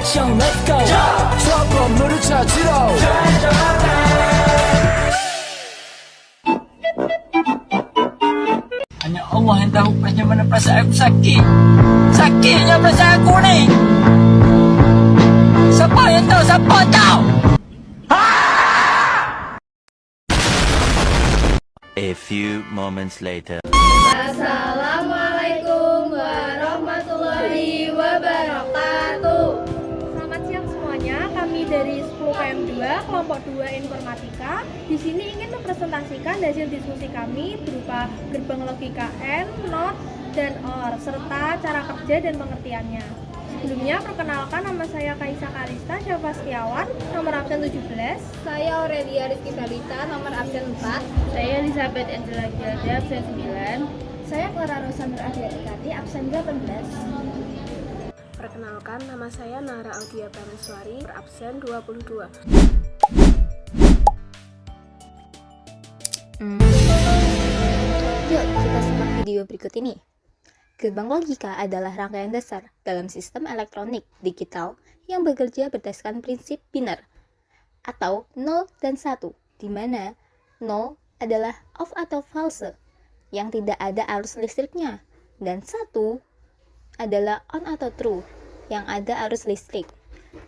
형 let's go 저 건물을 찾으러 hanya Allah yang tahu bagaimana perasaan aku sakit. Sakitnya perasaan aku ni. Siapa yang tahu? Siapa tahu? A few moments later. Assalamualaikum warahmatullahi wabarakatuh. Selamat siang semuanya. Kami dari 10 KM2 kelompok 2 Informatika di sini ingin mempresentasikan hasil diskusi kami berupa gerbang logika N, NOT, dan OR serta cara kerja dan pengertiannya. Sebelumnya perkenalkan, nama saya Kaisa Kalista Syafa Setiawan, nomor absen 17. Saya Aurelia Rizky Salita, nomor absen 4. Saya Elizabeth Angela Giada, absen 9. Saya Clara Rosa Nur Adiatikati, absen 18. Perkenalkan, nama saya Nara Audia Prameswari, absen 22. Yuk kita simak video berikut ini. Gerbang logika adalah rangkaian dasar dalam sistem elektronik digital yang bekerja berdasarkan prinsip biner atau 0 dan 1, di mana 0 adalah off atau false yang tidak ada arus listriknya, dan 1 adalah on atau true yang ada arus listrik.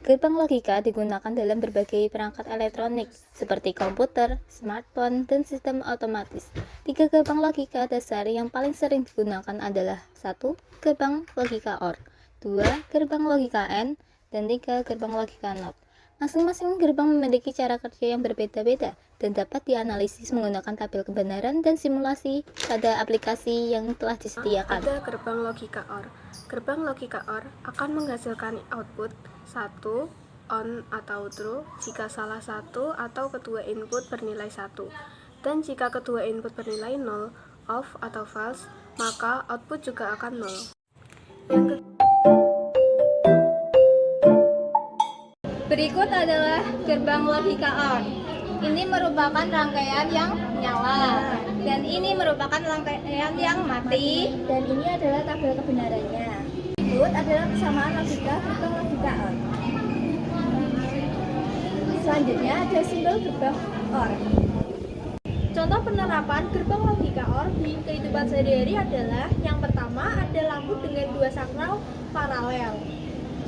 Gerbang logika digunakan dalam berbagai perangkat elektronik seperti komputer, smartphone, dan sistem otomatis. 3 gerbang logika dasar yang paling sering digunakan adalah 1. Gerbang logika OR, 2. Gerbang logika AND, dan 3. Gerbang logika NOT. Masing-masing gerbang memiliki cara kerja yang berbeda-beda dan dapat dianalisis menggunakan tabel kebenaran dan simulasi pada aplikasi yang telah disediakan. Ada gerbang logika OR. Gerbang logika OR akan menghasilkan output 1, on atau true jika salah satu atau kedua input bernilai 1, dan jika kedua input bernilai 0, off atau false, maka output juga akan 0. Berikut adalah gerbang logika OR. Ini merupakan rangkaian yang nyala, dan ini merupakan rangkaian yang mati, dan ini adalah tabel kebenarannya. Berikut adalah kesamaan logika gerbang logika OR. Selanjutnya ada simbol gerbang OR. Contoh penerapan gerbang logika OR di kehidupan sehari-hari adalah: yang pertama ada lampu dengan 2 saklar paralel.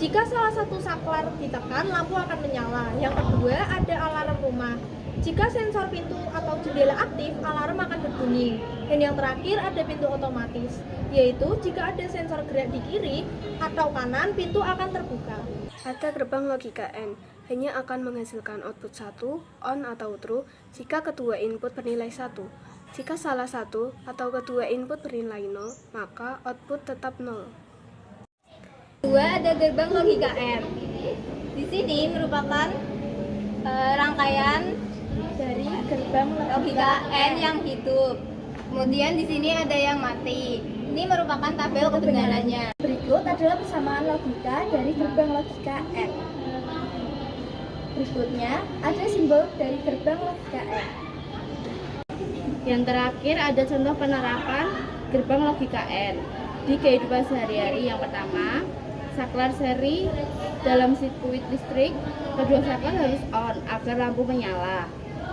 Jika salah satu saklar ditekan, lampu akan menyala. Yang kedua ada alarm rumah. Jika sensor pintu atau jendela aktif, alarm akan berbunyi. Dan yang terakhir ada pintu otomatis, yaitu jika ada sensor gerak di kiri atau kanan, pintu akan terbuka. Ada gerbang logika AND, hanya akan menghasilkan output 1, on atau true jika kedua input bernilai 1. Jika salah satu atau kedua input bernilai 0, maka output tetap 0. 2 ada gerbang logika AND. Di sini merupakan rangkaian Dari gerbang logika AND yang hidup. Kemudian di sini ada yang mati. Ini merupakan tabel kebenarannya. berikut adalah persamaan logika dari gerbang logika AND. Berikutnya ada simbol dari gerbang logika AND. Yang terakhir ada contoh penerapan gerbang logika AND di kehidupan sehari-hari. Yang pertama, saklar seri dalam sirkuit listrik, kedua saklar harus on agar lampu menyala.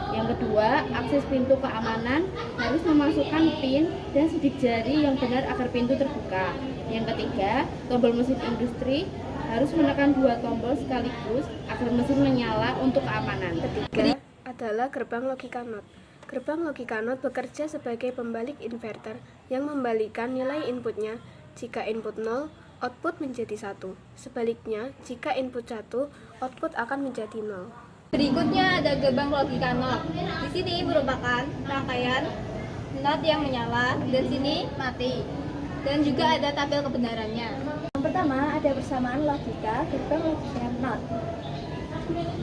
Yang kedua, akses pintu keamanan harus memasukkan PIN dan sidik jari yang benar agar pintu terbuka. Yang ketiga, tombol mesin industri harus menekan 2 tombol sekaligus agar mesin menyala untuk keamanan. Ketiga adalah gerbang logika NOT. Gerbang logika NOT bekerja sebagai pembalik inverter yang membalikkan nilai inputnya. Jika input 0, output menjadi 1. Sebaliknya, jika input 1, output akan menjadi 0. Berikutnya ada gerbang logika NOT. Di sini merupakan rangkaian NOT yang menyala, dan sini mati. Dan juga ada tabel kebenarannya. Yang pertama ada persamaan logika gerbang logika NOT.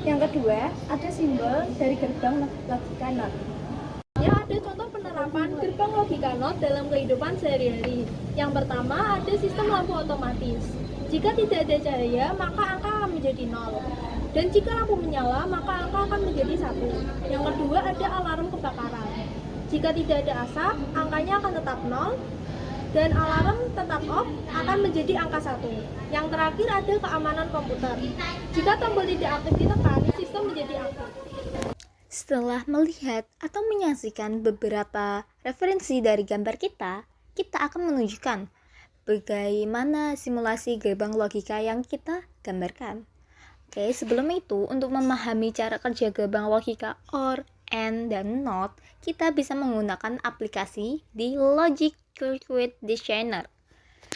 Yang kedua ada simbol dari gerbang logika NOT. Ya, ada contoh penerapan gerbang logika NOT dalam kehidupan sehari-hari. Yang pertama ada sistem lampu otomatis. Jika tidak ada cahaya, maka angka akan menjadi 0. Dan jika lampu menyala, maka angka akan menjadi 1. Yang kedua ada alarm kebakaran. Jika tidak ada asap, angkanya akan tetap 0. dan alarm tetap off akan menjadi angka 1. Yang terakhir ada keamanan komputer. Jika tombol tidak aktif ditekan, sistem menjadi aktif. Setelah melihat atau menyaksikan beberapa referensi dari gambar kita akan menunjukkan bagaimana simulasi gerbang logika yang kita gambarkan. Oke, sebelum itu, untuk memahami cara kerja gerbang logika OR, AND, dan NOT, kita bisa menggunakan aplikasi di Logic Circuit Designer.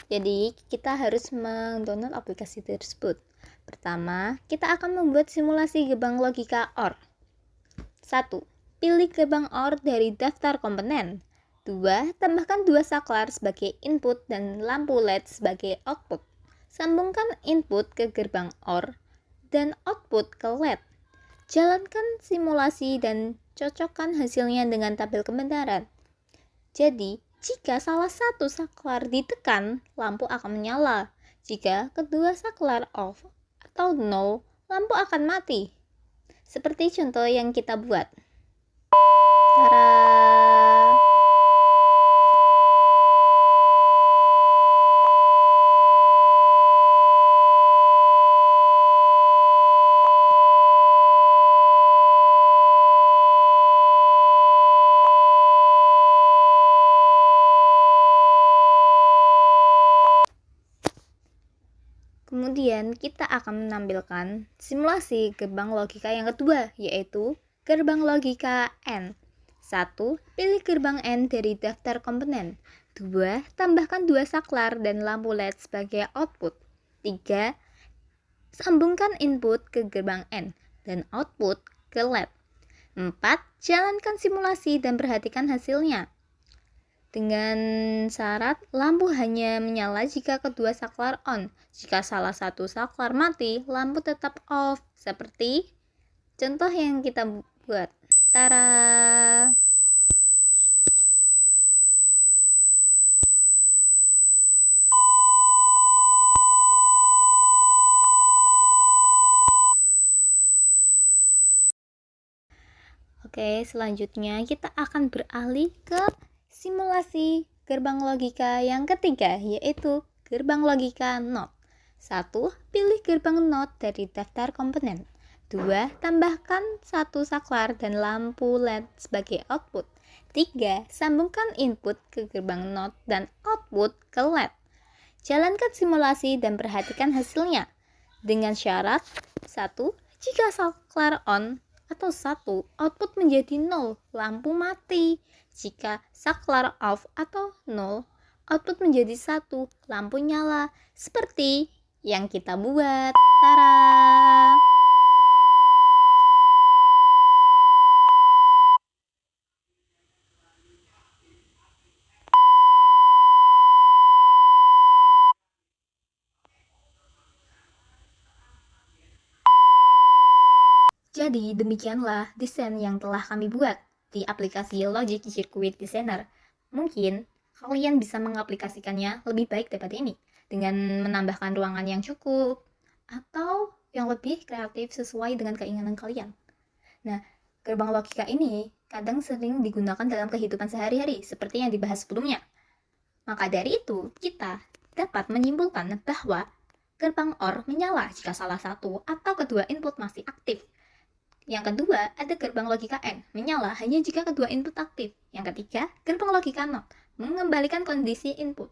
Jadi, kita harus mendownload aplikasi tersebut. Pertama, kita akan membuat simulasi gerbang logika OR. 1. Pilih gerbang OR dari daftar komponen. 2. Tambahkan 2 saklar sebagai input dan lampu LED sebagai output. Sambungkan input ke gerbang OR dan output ke LED. Jalankan simulasi dan cocokkan hasilnya dengan tabel kebenaran. Jadi, jika salah satu saklar ditekan, lampu akan menyala. Jika kedua saklar off atau null, lampu akan mati. Seperti contoh yang kita buat. Tara! Kemudian kita akan menampilkan simulasi gerbang logika yang kedua, yaitu gerbang logika AND. 1. Pilih gerbang AND dari daftar komponen. 2. Tambahkan 2 saklar dan lampu LED sebagai output. 3. Sambungkan input ke gerbang AND dan output ke LED. 4. Jalankan simulasi dan perhatikan hasilnya. Dengan syarat lampu hanya menyala jika kedua saklar on. Jika salah satu saklar mati, lampu tetap off. Seperti contoh yang kita buat. Tara! Oke, selanjutnya kita akan beralih ke simulasi gerbang logika yang ketiga, yaitu gerbang logika NOT. 1. Pilih gerbang NOT dari daftar komponen. 2. Tambahkan 1 saklar dan lampu LED sebagai output. 3. Sambungkan input ke gerbang NOT dan output ke LED. Jalankan simulasi dan perhatikan hasilnya. Dengan syarat 1. Jika saklar on atau 1, output menjadi 0, lampu mati. Jika saklar off atau 0, output menjadi 1, lampu nyala. Seperti yang kita buat. Tara! Jadi, demikianlah desain yang telah kami buat di aplikasi Logic Circuit Designer. Mungkin kalian bisa mengaplikasikannya lebih baik daripada ini dengan menambahkan ruangan yang cukup atau yang lebih kreatif sesuai dengan keinginan kalian. Nah, gerbang logika ini kadang sering digunakan dalam kehidupan sehari-hari seperti yang dibahas sebelumnya. Maka dari itu, kita dapat menyimpulkan bahwa gerbang OR menyala jika salah satu atau kedua input masih aktif. Yang kedua, ada gerbang logika AND, menyala hanya jika kedua input aktif. Yang ketiga, gerbang logika NOT, mengembalikan kondisi input.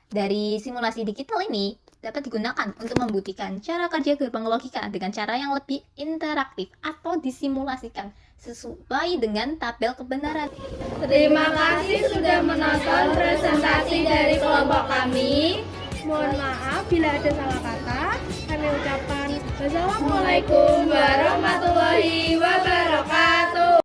Dari simulasi digital ini, dapat digunakan untuk membuktikan cara kerja gerbang logika dengan cara yang lebih interaktif atau disimulasikan sesuai dengan tabel kebenaran. Terima kasih sudah menonton presentasi dari kelompok kami. Mohon maaf bila ada salah kata. Kami ucapkan wassalamualaikum Assalamualaikum warahmatullahi wabarakatuh.